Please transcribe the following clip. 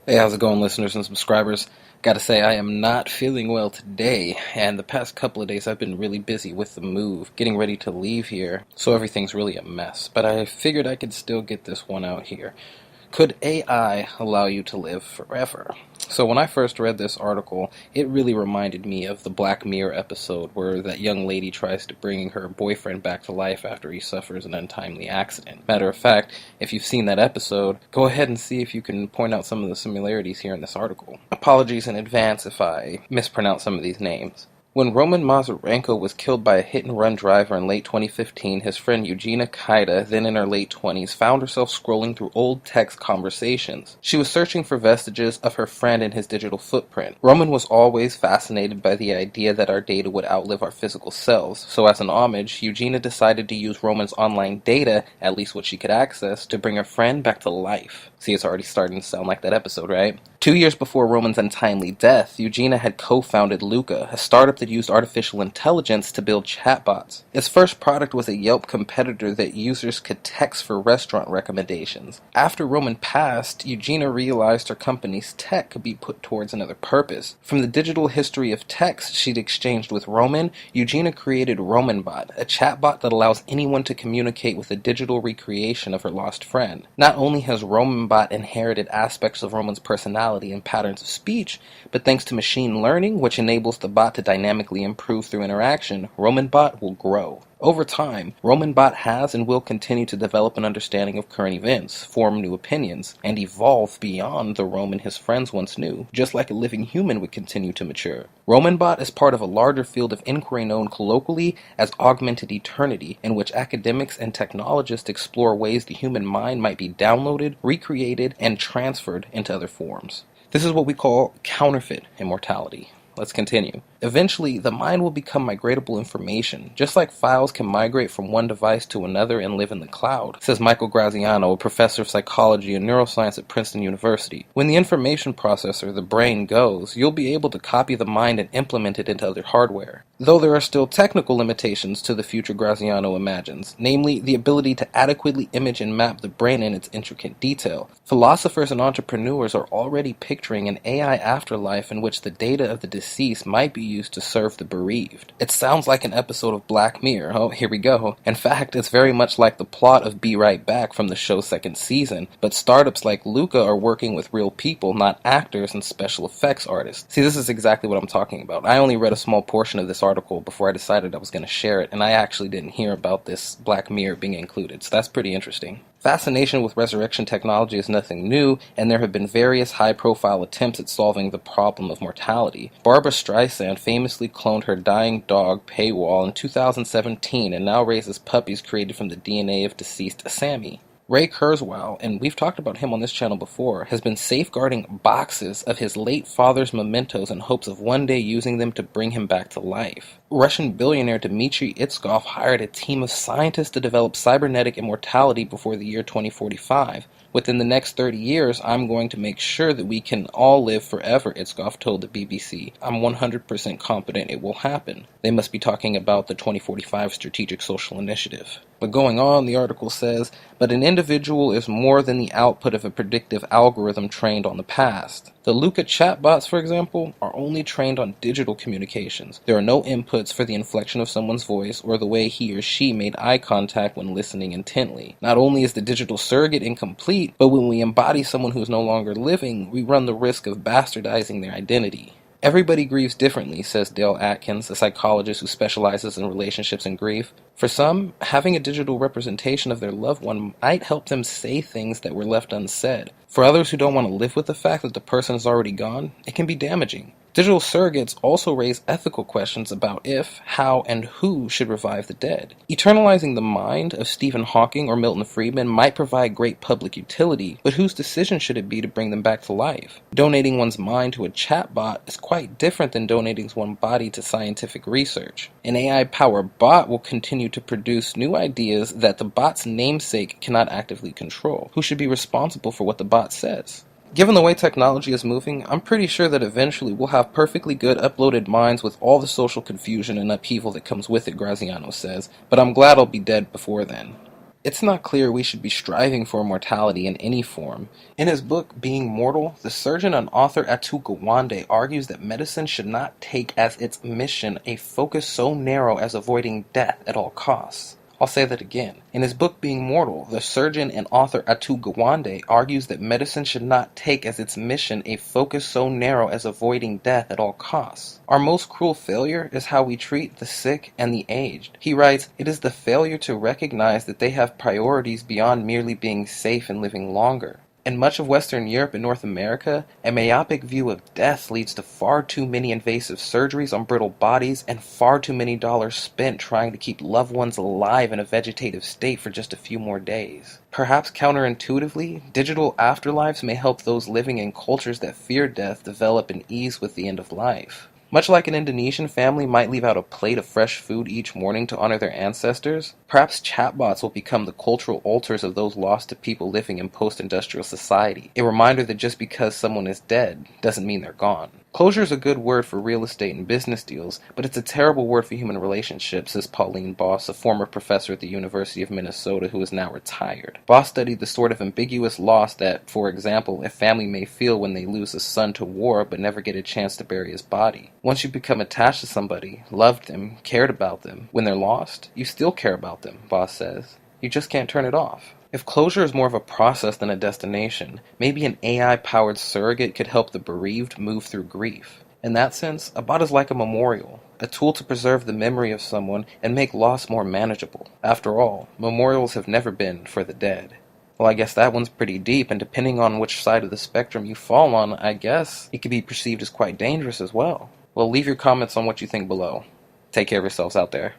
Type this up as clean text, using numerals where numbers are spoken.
Hey, how's it going, listeners and subscribers? Gotta say, I am not feeling well today, and the past couple of days I've been really busy with the move, getting ready to leave here, so everything's really a mess. But I figured I could still get this one out here. Could AI allow you to live forever? So when I first read this article, it really reminded me of the Black Mirror episode where that young lady tries to bring her boyfriend back to life after he suffers an untimely accident. Matter of fact, if you've seen that episode, go ahead and see if you can point out some of the similarities here in this article. Apologies in advance if I mispronounce some of these names. When Roman Mazurenko was killed by a hit-and-run driver in late 2015, his friend Ugonna Kaida, then in her late 20s, found herself scrolling through old text conversations. She was searching for vestiges of her friend and his digital footprint. Roman was always fascinated by the idea that our data would outlive our physical selves, so as an homage, Ugonna decided to use Roman's online data, at least what she could access, to bring her friend back to life. See, it's already starting to sound like that episode, right? 2 years before Roman's untimely death, Ugonna had co-founded Luca, a startup that used artificial intelligence to build chatbots. Its first product was a Yelp competitor that users could text for restaurant recommendations. After Roman passed, Ugonna realized her company's tech could be put towards another purpose. From the digital history of text she'd exchanged with Roman, Ugonna created RomanBot, a chatbot that allows anyone to communicate with a digital recreation of her lost friend. Not only has RomanBot inherited aspects of Roman's personality and patterns of speech, but thanks to machine learning, which enables the bot to dynamically improve through interaction, RomanBot will grow. Over time, RomanBot has and will continue to develop an understanding of current events, form new opinions, and evolve beyond the Roman his friends once knew, just like a living human would continue to mature. RomanBot is part of a larger field of inquiry known colloquially as augmented eternity, in which academics and technologists explore ways the human mind might be downloaded, recreated, and transferred into other forms. This is what we call counterfeit immortality. Let's continue. Eventually, the mind will become migratable information, just like files can migrate from one device to another and live in the cloud, says Michael Graziano, a professor of psychology and neuroscience at Princeton University. When the information processor, the brain, goes, you'll be able to copy the mind and implement it into other hardware. Though there are still technical limitations to the future Graziano imagines, namely the ability to adequately image and map the brain in its intricate detail, philosophers and entrepreneurs are already picturing an AI afterlife in which the data of the deceased might be used to serve the bereaved. It sounds like an episode of Black Mirror. Oh, here we go. In fact, it's very much like the plot of Be Right Back from the show's second season, but startups like Luca are working with real people, not actors and special effects artists. See, this is exactly what I'm talking about. I only read a small portion of this article before I decided I was going to share it, and I actually didn't hear about this Black Mirror being included, so that's pretty interesting. Fascination with resurrection technology is nothing new, and there have been various high-profile attempts at solving the problem of mortality. Barbra Streisand famously cloned her dying dog, Paywall, in 2017 and now raises puppies created from the DNA of deceased Sammy. Ray Kurzweil, and we've talked about him on this channel before, has been safeguarding boxes of his late father's mementos in hopes of one day using them to bring him back to life. Russian billionaire Dmitry Itskov hired a team of scientists to develop cybernetic immortality before the year 2045. Within the next 30 years, I'm going to make sure that we can all live forever, Itskov told the BBC. I'm 100% confident it will happen. They must be talking about the 2045 Strategic Social Initiative. But going on, the article says, but an individual is more than the output of a predictive algorithm trained on the past. The Luca chatbots, for example, are only trained on digital communications. There are no inputs for the inflection of someone's voice or the way he or she made eye contact when listening intently. Not only is the digital surrogate incomplete, but when we embody someone who is no longer living, we run the risk of bastardizing their identity. Everybody grieves differently, says Dale Atkins, a psychologist who specializes in relationships and grief. For some, having a digital representation of their loved one might help them say things that were left unsaid. For others who don't want to live with the fact that the person is already gone, it can be damaging. Digital surrogates also raise ethical questions about if, how, and who should revive the dead. Eternalizing the mind of Stephen Hawking or Milton Friedman might provide great public utility, but whose decision should it be to bring them back to life? Donating one's mind to a chatbot is quite different than donating one's body to scientific research. An AI-powered bot will continue to produce new ideas that the bot's namesake cannot actively control. Who should be responsible for what the bot says? Given the way technology is moving, I'm pretty sure that eventually we'll have perfectly good uploaded minds with all the social confusion and upheaval that comes with it, Graziano says, but I'm glad I'll be dead before then. It's not clear we should be striving for immortality in any form. In his book, Being Mortal, the surgeon and author Ugonna argues that medicine should not take as its mission a focus so narrow as avoiding death at all costs. I'll say that again. In his book Being Mortal, the surgeon and author Ugonna argues that medicine should not take as its mission a focus so narrow as avoiding death at all costs. Our most cruel failure is how we treat the sick and the aged. He writes, "It is the failure to recognize that they have priorities beyond merely being safe and living longer." In much of Western Europe and North America, a myopic view of death leads to far too many invasive surgeries on brittle bodies and far too many dollars spent trying to keep loved ones alive in a vegetative state for just a few more days. Perhaps counterintuitively, digital afterlives may help those living in cultures that fear death develop an ease with the end of life. Much like an Indonesian family might leave out a plate of fresh food each morning to honor their ancestors, perhaps chatbots will become the cultural altars of those lost to people living in post-industrial society. A reminder that just because someone is dead doesn't mean they're gone. Closure is a good word for real estate and business deals, but it's a terrible word for human relationships, says Pauline Boss, a former professor at the University of Minnesota who is now retired. Boss studied the sort of ambiguous loss that, for example, a family may feel when they lose a son to war but never get a chance to bury his body. Once you become attached to somebody, loved them, cared about them, when they're lost, you still care about them, Boss says. You just can't turn it off. If closure is more of a process than a destination, maybe an AI-powered surrogate could help the bereaved move through grief. In that sense, a bot is like a memorial, a tool to preserve the memory of someone and make loss more manageable. After all, memorials have never been for the dead. Well, I guess that one's pretty deep, and depending on which side of the spectrum you fall on, I guess it could be perceived as quite dangerous as well. Well, leave your comments on what you think below. Take care of yourselves out there.